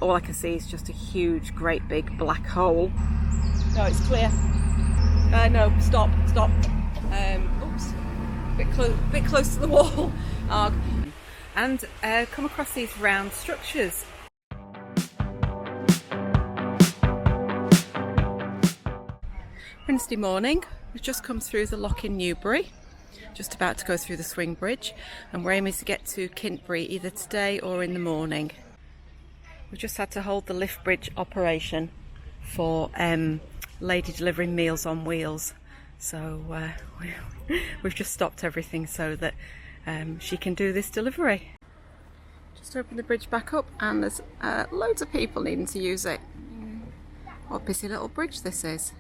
All I can see is just a huge, great big black hole. No, it's clear. No, stop. Oops. Bit close to the wall. And come across these round structures. Wednesday morning, we've just come through the lock in Newbury, just about to go through the swing bridge, and we're aiming to get to Kintbury either today or in the morning. We've just had to hold the lift bridge operation for lady delivering Meals on Wheels, so we've just stopped everything so that she can do this delivery. Just open the bridge back up and there's loads of people needing to use it. What a busy little bridge this is.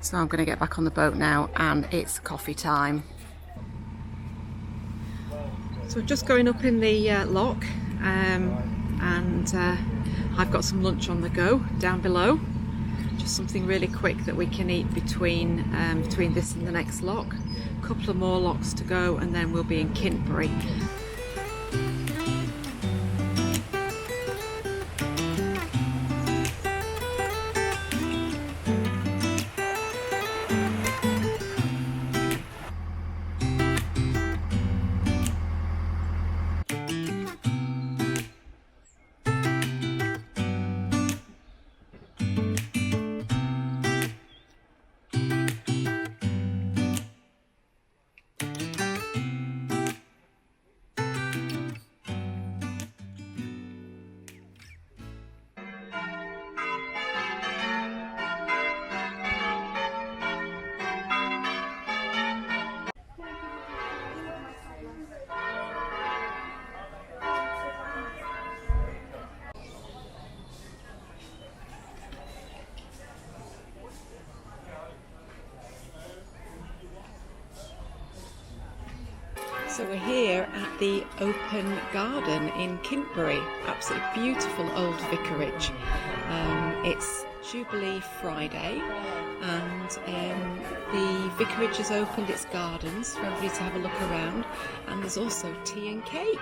So I'm going to get back on the boat now and it's coffee time. So we're just going up in the lock and I've got some lunch on the go down below. Just something really quick that we can eat between this and the next lock. A couple of more locks to go and then we'll be in Kintbury. So we're here at the open garden in Kintbury, absolutely beautiful old vicarage. It's Jubilee Friday and the vicarage has opened its gardens for everybody to have a look around, and there's also tea and cake.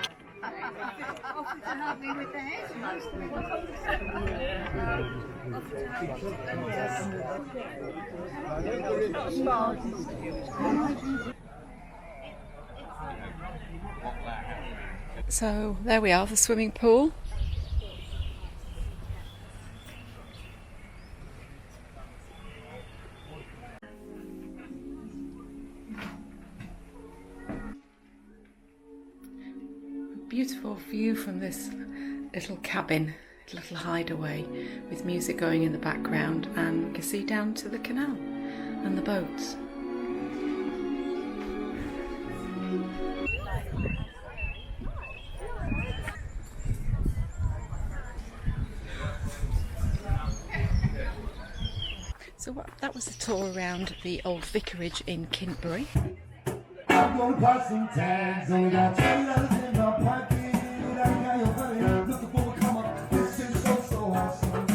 So there we are, the swimming pool. Beautiful view from this little cabin, little hideaway with music going in the background, and you can see down to the canal and the boats. So that was a tour around the old vicarage in Kintbury. I'm gonna buy some tags, only got $10 in my pocket. Looking for a come up, this is so awesome.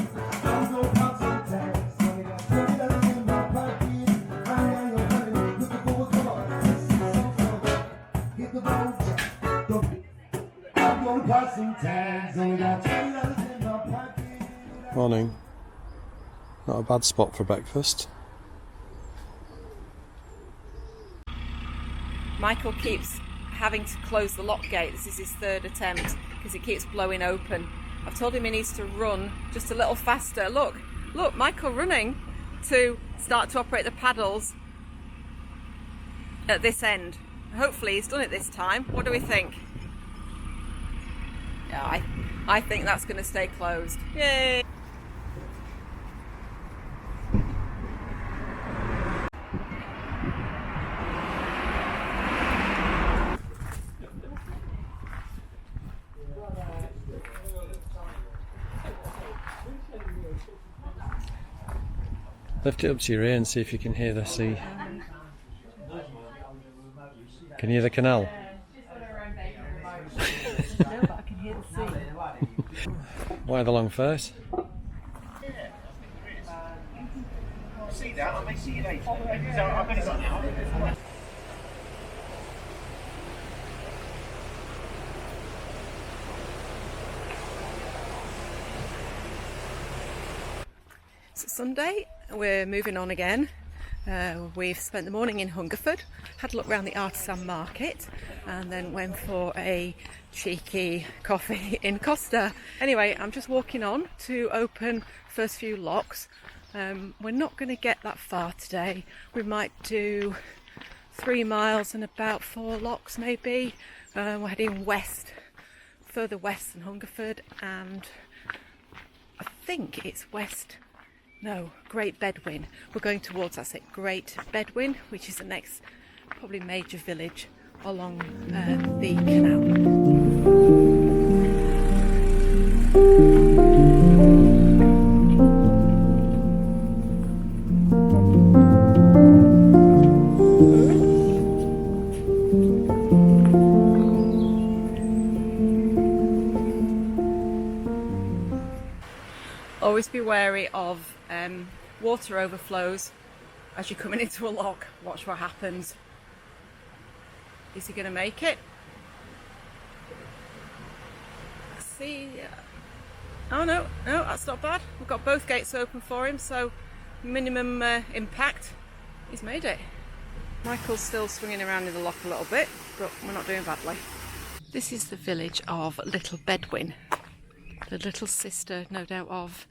I'm gonna buy some tags, only got $10 in my pocket. Looking for a come up, this is so hit the boat. I'm gonna buy some tags, only got $10 in my pocket. Morning. Not a bad spot for breakfast. Michael keeps having to close the lock gate. This is his third attempt because it keeps blowing open. I've told him he needs to run just a little faster. Look, Michael running to start to operate the paddles at this end. Hopefully he's done it this time. What do we think? Yeah, I think that's going to stay closed. Yay! Lift it up to your ear and see if you can hear the sea. Can you hear the canal? No, but I can hear the sea. Why the long face? See that? I may see you later. So I bet it's on now. It's Sunday, we're moving on again. We've spent the morning in Hungerford, had a look around the artisan market, and then went for a cheeky coffee in Costa. Anyway, I'm just walking on to open first few locks. We're not going to get that far today. We might do 3 miles and about 4 locks maybe. We're heading west, further west than Hungerford, and I think it's Great Bedwin. We're going towards, that's it, Great Bedwin, which is the next probably major village along the canal. Always be wary of water overflows as you're coming into a lock. Watch what happens. Is he going to make it? Let's see. Oh no, that's not bad. We've got both gates open for him, so minimum impact. He's made it. Michael's still swinging around in the lock a little bit, but we're not doing badly. This is the village of Little Bedwin, the little sister, no doubt, of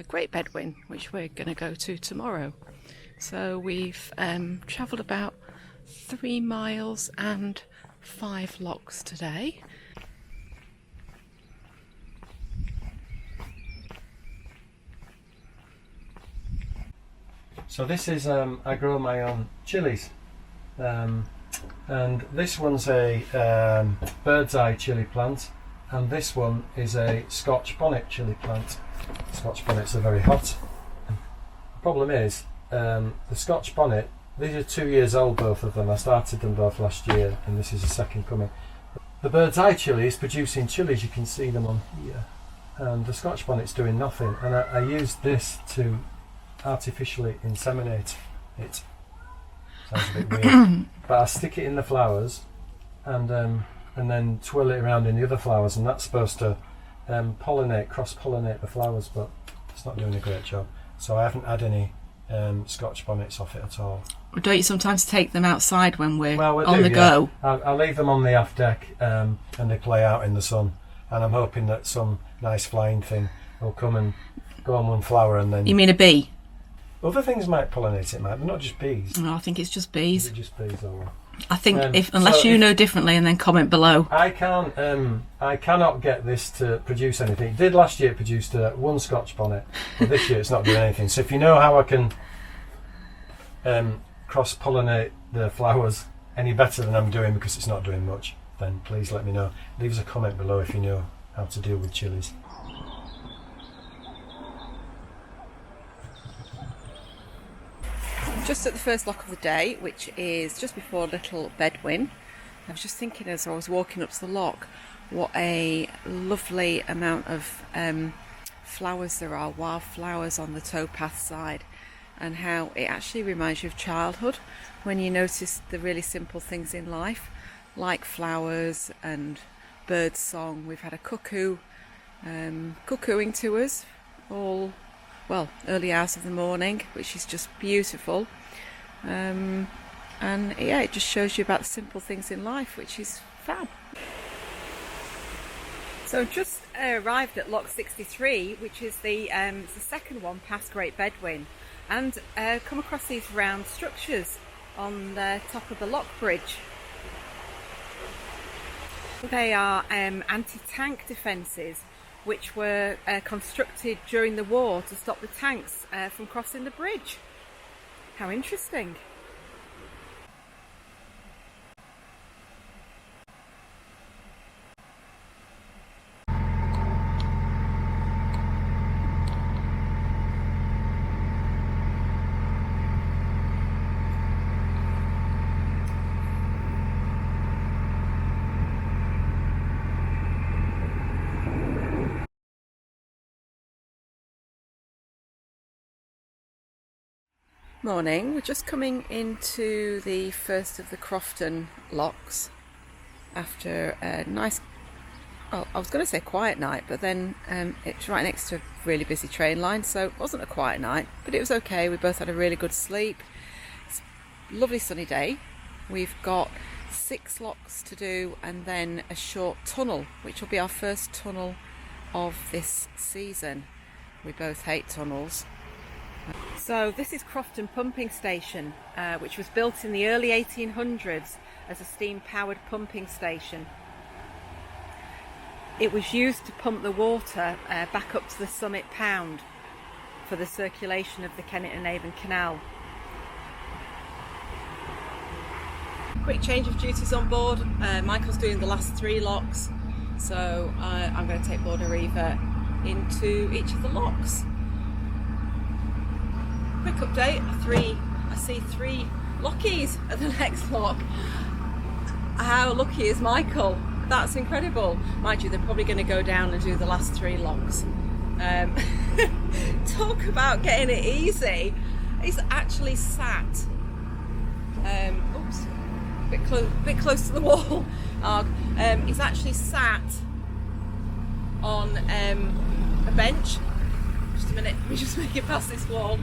Great Bedwin, which we're going to go to tomorrow. So we've travelled about 3 miles and 5 locks today. So this is, I grow my own chilies, and this one's a bird's eye chili plant, and this one is a Scotch bonnet chili plant. Scotch bonnets are very hot. The problem is, the Scotch bonnet, these are 2 years old, both of them. I started them both last year, and this is the second coming. The bird's eye chili is producing chilies, you can see them on here, and the Scotch bonnet's doing nothing, and I used this to artificially inseminate it. Sounds a bit weird, but I stick it in the flowers and then twirl it around in the other flowers, and that's supposed to cross-pollinate the flowers, but it's not doing a great job. So I haven't had any Scotch bonnets off it at all. Don't you sometimes take them outside when we're we on do, the yeah. go? I leave them on the aft deck, and they play out in the sun, and I'm hoping that some nice flying thing will come and go on one flower, and then... You mean a bee? Other things might pollinate it, but not just bees. No, I think it's just bees. Is it just bees or what? I think unless you know differently, and then comment below. I cannot get this to produce anything. It did last year. It produced 1 Scotch bonnet, but this year it's not doing anything. So if you know how I can cross-pollinate the flowers any better than I'm doing, because it's not doing much, then please let me know. Leave us a comment below if you know how to deal with chilies. Just at the first lock of the day, which is just before Little Bedwin. I was just thinking as I was walking up to the lock, what a lovely amount of flowers there are, wildflowers on the towpath side, and how it actually reminds you of childhood when you notice the really simple things in life, like flowers and bird song. We've had a cuckoo cuckooing to us all, well, early hours of the morning, which is just beautiful. And yeah, it just shows you about the simple things in life, which is fab. So just arrived at lock 63, which is the second one past Great Bedwin, and come across these round structures on the top of the lock bridge. They are anti-tank defences, which were constructed during the war to stop the tanks from crossing the bridge. How interesting. Morning, we're just coming into the first of the Crofton Locks after a nice, well, I was going to say quiet night, but then it's right next to a really busy train line, so it wasn't a quiet night, but it was okay. We both had a really good sleep. It's a lovely sunny day. We've got 6 locks to do and then a short tunnel, which will be our first tunnel of this season. We both hate tunnels. So this is Crofton Pumping Station, which was built in the early 1800s as a steam-powered pumping station. It was used to pump the water back up to the Summit Pound for the circulation of the Kennet and Avon Canal. Quick change of duties on board. Michael's doing the last 3 locks, so I'm going to take Border Reiver into each of the locks. Quick update, I see 3 lockies at the next lock. How lucky is Michael? That's incredible. Mind you, they're probably going to go down and do the last 3 locks. Talk about getting it easy. He's actually sat, oops, a bit close to the wall. He's actually sat on a bench. Just a minute, let me just make it past this wall.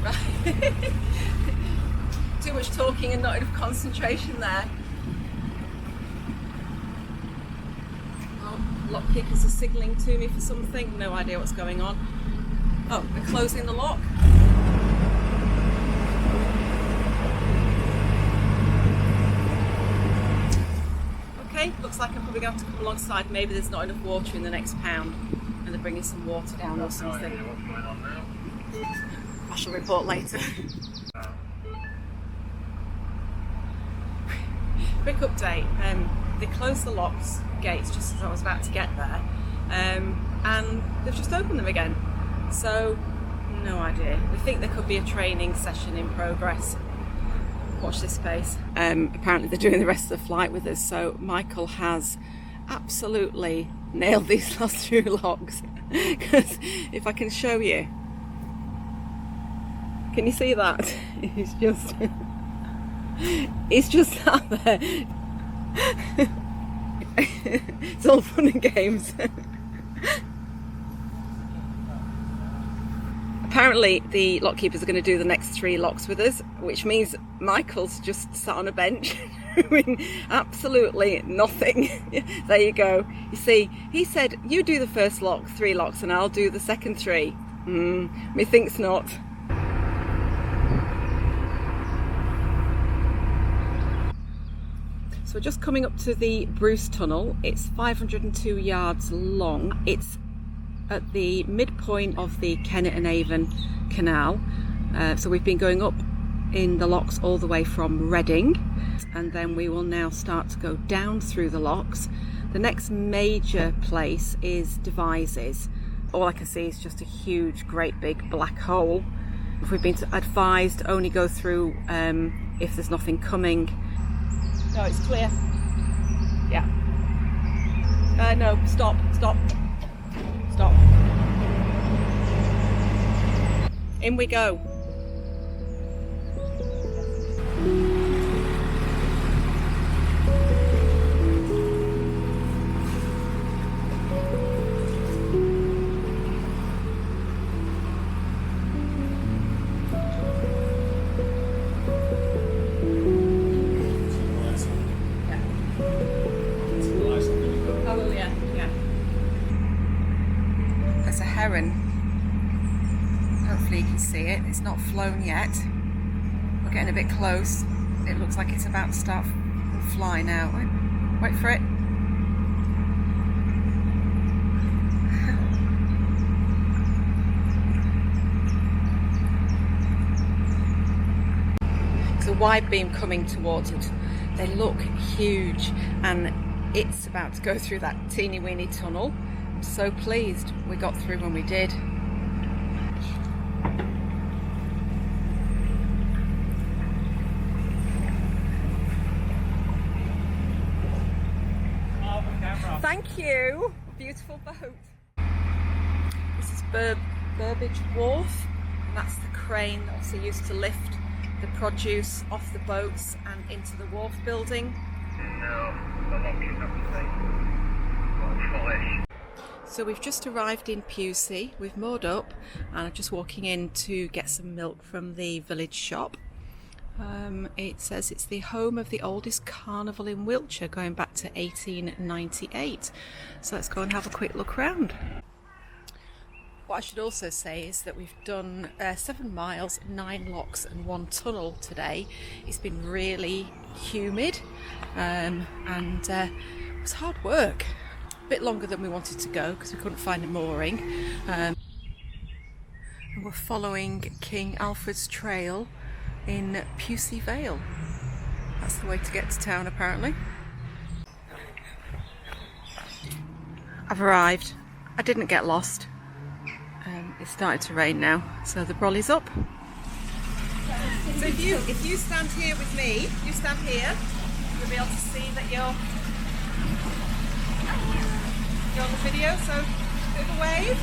Right. Too much talking and not enough concentration there. Oh, lock kickers are signalling to me for something. No idea what's going on. Oh, we're closing the lock. Okay, looks like I'm probably going to have to come alongside. Maybe there's not enough water in the next pound and they're bringing some water down or something. I shall report later. Quick update, they closed the locks gates just as I was about to get there, and they've just opened them again, so no idea. We think there could be a training session in progress. Watch this space. Apparently they're doing the rest of the flight with us, so Michael has absolutely nailed these last 2 locks. Because if I can show you, can you see that? He's just sat there. It's all fun and games. Apparently the lock keepers are going to do the next 3 locks with us, which means Michael's just sat on a bench doing absolutely nothing. There you go. You see, he said, you do the first 3 locks and I'll do the second 3. Methinks not. So we're just coming up to the Bruce Tunnel. It's 502 yards long. It's at the midpoint of the Kennet and Avon Canal. So we've been going up in the locks all the way from Reading, and then we will now start to go down through the locks. The next major place is Devizes. All I can see is just a huge, great big black hole. We've been advised only go through if there's nothing coming. No, it's clear. Yeah. No, stop. In we go. Hopefully you can see it. It's not flown yet. We're getting a bit close. It looks like it's about to start to fly now. Wait for it. It's a wide beam coming towards it. They look huge, and it's about to go through that teeny weeny tunnel. I'm so pleased we got through when we did. Thank you. Beautiful boat. This is Burbage Wharf, and that's the crane obviously used to lift the produce off the boats and into the wharf building. So we've just arrived in Pewsey, we've moored up and I'm just walking in to get some milk from the village shop. It says it's the home of the oldest carnival in Wiltshire, going back to 1898. So let's go and have a quick look around. What I should also say is that we've done 7 miles, 9 locks and 1 tunnel today. It's been really humid and it was hard work. A bit longer than we wanted to go because we couldn't find a mooring. And we're following King Alfred's Trail in Pusi Vale. That's the way to get to town apparently. I've arrived. I didn't get lost. It's started to rain now, so the brolly's up. So if you stand here with me, you stand here, you'll be able to see that you're on the video, so bit of a wave.